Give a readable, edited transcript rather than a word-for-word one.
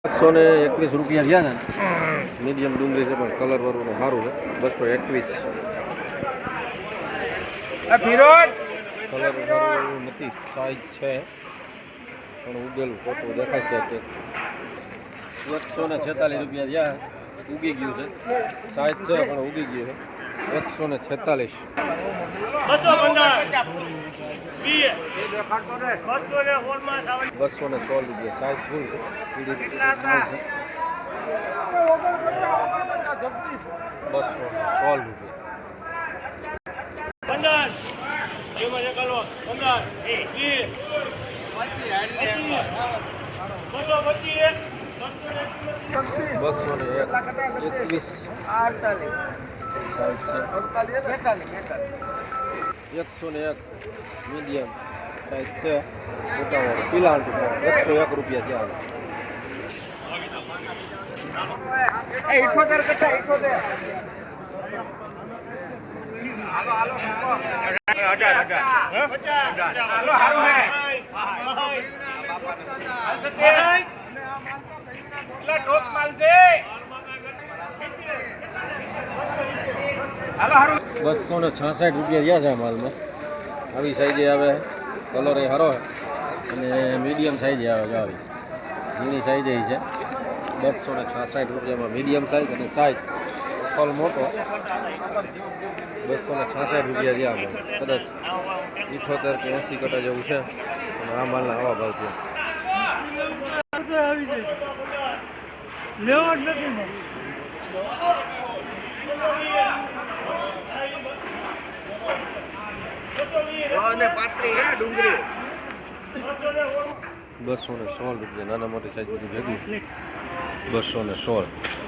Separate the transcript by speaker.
Speaker 1: 121 રૂપિયા થયા ને મીડિયમ ડુંગળી છે પણ કલર વાળું સારું છે 221 કલર વાળું નથી સાઈઝ છે પણ ઉગેલું ફોટો દેખાય છે 146 રૂપિયા થયા ઉગી ગયું છે સાઈઝ છે પણ ઉગી ગયું છે 146 216 રૂપિયા સાઈઝ ફૂલ છે 216 101 મીડિયમ સાઈઝ છે મોટાવાળું પીલા 101 રૂપિયા ત્યાં ₹266 રૂપિયા થયા છે માલમાં આવી સાઈઝે આવે કલર એ સારો અને મીડિયમ સાઈઝે આવે છે આવી ઝીણી સાઈઝ છે 266 રૂપિયામાં મીડિયમ સાઈઝ અને સાઈઝ ફલ મોટો 266 રૂપિયા થયા આવે કદાચ 78 કે 80 કટા જેવું છે અને આ માલના આવા ભાવ છે લેવા જ નથી ડુંગળી 216 રૂપિયા નાના મોટી સાઈઝ બધી ભેગી 216